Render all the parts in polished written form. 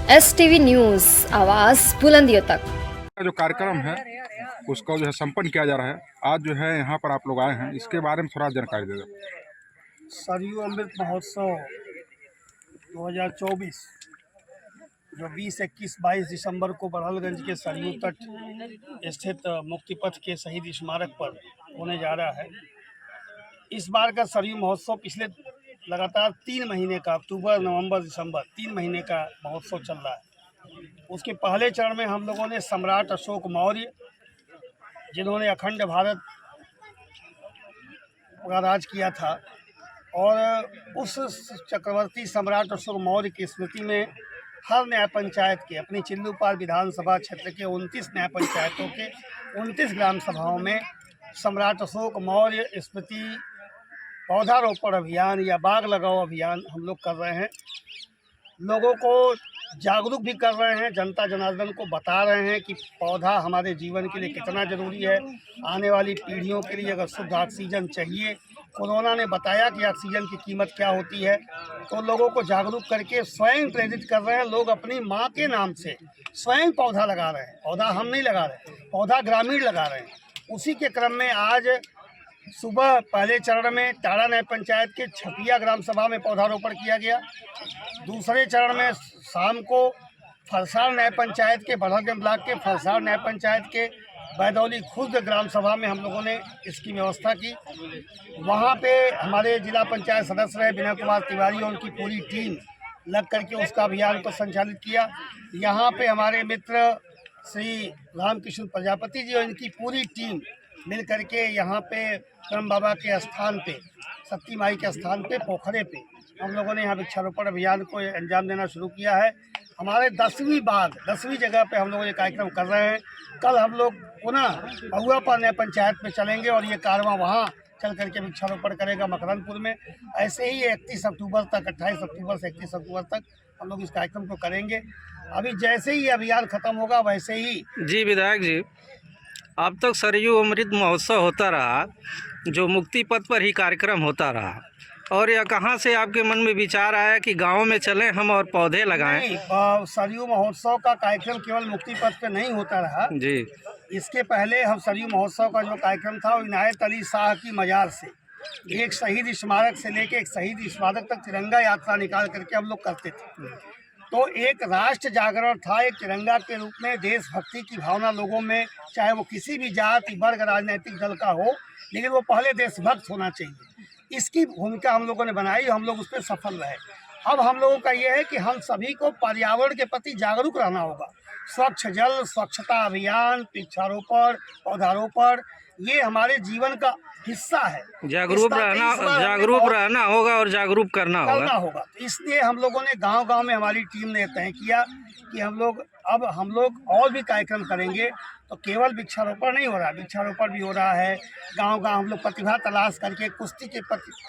STV news, आवाज़ बुलंदियों तक। जो कार्यक्रम है उसका जो है संपन्न किया जा रहा है। आज जो है यहाँ पर आप लोग आए हैं, इसके बारे में थोड़ा जानकारी दे दो। सरयू अमृत महोत्सव 2024 जो 20, 21, 22 दिसंबर को बड़हलगंज के सरयू तट स्थित मुक्ति पथ के शहीद स्मारक पर होने जा रहा है। इस बार का सरयू महोत्सव पिछले लगातार 3 महीने का, अक्टूबर, नवंबर, दिसंबर 3 महीने का महोत्सव चल रहा है। उसके पहले चरण में हम लोगों ने सम्राट अशोक मौर्य, जिन्होंने अखंड भारत का राज किया था, और उस चक्रवर्ती सम्राट अशोक मौर्य की स्मृति में हर न्याय पंचायत के, अपनी चिल्लूपार विधानसभा क्षेत्र के 29 न्याय पंचायतों के 29 ग्राम सभाओं में सम्राट अशोक मौर्य स्मृति पौधारोपण अभियान या बाग लगाओ अभियान हम लोग कर रहे हैं। लोगों को जागरूक भी कर रहे हैं, जनता जनार्दन को बता रहे हैं कि पौधा हमारे जीवन के लिए कितना ज़रूरी है। आने वाली पीढ़ियों के लिए अगर शुद्ध ऑक्सीजन चाहिए, कोरोना ने बताया कि ऑक्सीजन की कीमत क्या होती है, तो लोगों को जागरूक करके स्वयं प्रेरित कर रहे हैं। लोग अपनी माँ के नाम से स्वयं पौधा लगा रहे हैं। पौधा हम नहीं लगा रहे, पौधा ग्रामीण लगा रहे हैं। उसी के क्रम में आज सुबह पहले चरण में टाड़ा न्याय पंचायत के छपिया ग्राम सभा में पौधारोपण किया गया। दूसरे चरण में शाम को फरसार न्याय पंचायत के, बड़हलगंज ब्लॉक के फरसार न्याय पंचायत के बैदौली खुर्द ग्राम सभा में हम लोगों ने इसकी व्यवस्था की। वहाँ पे हमारे जिला पंचायत सदस्य रहे विनय कुमार तिवारी और उनकी पूरी टीम लग करके उसका अभियान को संचालित किया। यहाँ पे हमारे मित्र श्री रामकृष्ण प्रजापति जी और इनकी पूरी टीम मिल करके यहाँ पे ब्रह्म बाबा के स्थान पे, सती माई के स्थान पे, पोखरे पे हम लोगों ने यहाँ वृक्षारोपण अभियान को अंजाम देना शुरू किया है। हमारे 10वीं जगह पे हम लोग ये कार्यक्रम कर रहे हैं। कल हम लोग पुनः बहुआपार न्याय पंचायत में चलेंगे और ये कारवां वहाँ चल करके वृक्षारोपण करेगा मकरंदपुर में। ऐसे ही 31 अक्टूबर तक, 28 अक्टूबर से 31 अक्टूबर तक हम लोग इस कार्यक्रम को करेंगे। अभी जैसे ही अभियान खत्म होगा वैसे ही। जी विधायक जी, अब तक सरयू अमृत महोत्सव होता रहा, जो मुक्ति पथ पर ही कार्यक्रम होता रहा, और यह कहाँ से आपके मन में विचार आया कि गांव में चलें हम और पौधे लगाएं? सरयू महोत्सव का कार्यक्रम केवल मुक्ति पथ पे नहीं होता रहा जी। इसके पहले हम सरयू महोत्सव का जो कार्यक्रम था वो इनायत अली शाह की मजार से एक शहीद स्मारक से लेके एक शहीद स्मारक तक तिरंगा यात्रा निकाल करके हम लोग करते थे। तो एक राष्ट्र जागरण था, एक तिरंगा के रूप में देशभक्ति की भावना लोगों में, चाहे वो किसी भी जाति वर्ग राजनीतिक दल का हो, लेकिन वो पहले देशभक्त होना चाहिए। इसकी भूमिका हम लोगों ने बनाई, हम लोग उस पर सफल रहे। अब हम लोगों का ये है कि हम सभी को पर्यावरण के प्रति जागरूक रहना होगा। स्वच्छ जल, स्वच्छता अभियान, वृक्षारोपण, पौधारोपण, ये हमारे जीवन का हिस्सा है। जागरूक रहना होगा और जागरूक करना होगा। तो इसलिए हम लोगों ने गांव-गांव में, हमारी टीम ने तय किया कि हम लोग और भी कार्यक्रम करेंगे। तो केवल वृक्षारोपण नहीं हो रहा, वृक्षारोपण भी हो रहा है। गांव-गांव हम लोग प्रतिभा तलाश करके कुश्ती के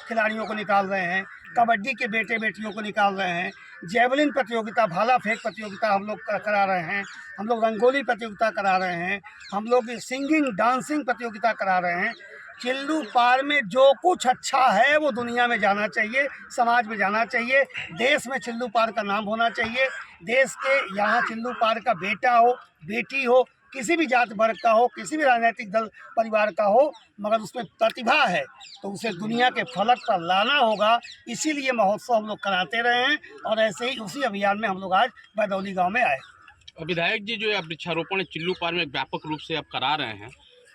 खिलाड़ियों को निकाल रहे हैं, कबड्डी के बेटे बेटियों को निकाल रहे हैं, जेवलिन प्रतियोगिता, भाला फेंक प्रतियोगिता हम लोग करा रहे हैं, हम लोग रंगोली प्रतियोगिता करा रहे हैं, हम लोग सिंगिंग डांसिंग प्रतियोगिता करा रहे हैं। चिल्लू पार में जो कुछ अच्छा है वो दुनिया में जाना चाहिए, समाज में जाना चाहिए। देश में चिल्लू पार का नाम होना चाहिए। देश के यहाँ चिल्लू पार का बेटा हो, बेटी हो, किसी भी जाति वर्ग का हो, किसी भी राजनीतिक दल परिवार का हो, मगर उसमें प्रतिभा है तो उसे दुनिया के फलक पर लाना होगा। इसीलिए महोत्सव हम लोग कराते रहे हैं और ऐसे ही उसी अभियान में हम लोग आज बैदौली गाँव में आए। विधायक जी, जो वृक्षारोपण चिल्लू पार में व्यापक रूप से आप करा रहे हैं,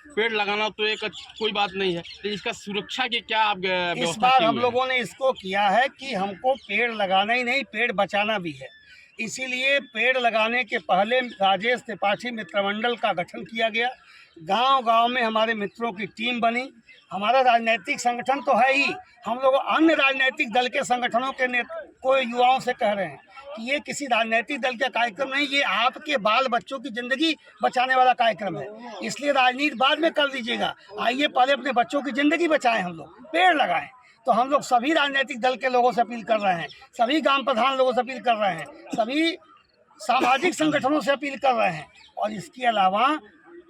पेड़ लगाना तो एक कोई बात नहीं है, तो इसका सुरक्षा की क्या आप इस बार हम लोगों ने इसको किया है कि हमको पेड़ लगाना ही नहीं, पेड़ बचाना भी है। इसीलिए पेड़ लगाने के पहले राजेश त्रिपाठी मित्रमंडल का गठन किया गया। गांव-गांव में हमारे मित्रों की टीम बनी। हमारा राजनीतिक संगठन तो है ही, हम लोग अन्य राजनीतिक दल के संगठनों के को युवाओं से कह रहे हैं कि ये किसी राजनीतिक दल का कार्यक्रम नहीं, ये आपके बाल बच्चों की ज़िंदगी बचाने वाला कार्यक्रम है। इसलिए राजनीति बाद में कर लीजिएगा, आइए पहले अपने बच्चों की ज़िंदगी बचाएं, हम लोग पेड़ लगाएं। तो हम लोग सभी राजनीतिक दल के लोगों से अपील कर रहे हैं, सभी ग्राम प्रधान लोगों से अपील कर रहे हैं, सभी सामाजिक संगठनों से अपील कर रहे हैं। और इसके अलावा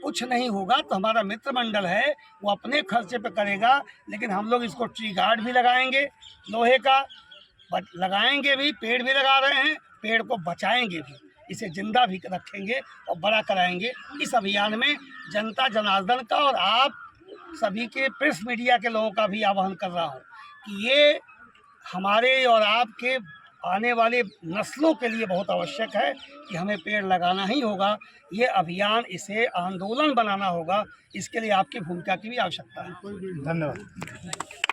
कुछ नहीं होगा तो हमारा मित्र मंडल है वो अपने खर्चे पे करेगा, लेकिन हम लोग इसको ट्री गार्ड भी लगाएंगे, लोहे का लगाएंगे भी, पेड़ भी लगा रहे हैं, पेड़ को बचाएंगे भी, इसे जिंदा भी रखेंगे और बड़ा कराएंगे। इस अभियान में जनता जनार्दन का और आप सभी के प्रेस मीडिया के लोगों का भी आह्वान कर रहा हूँ कि ये हमारे और आपके आने वाले नस्लों के लिए बहुत आवश्यक है कि हमें पेड़ लगाना ही होगा। ये अभियान, इसे आंदोलन बनाना होगा। इसके लिए आपकी भूमिका की भी आवश्यकता है। धन्यवाद।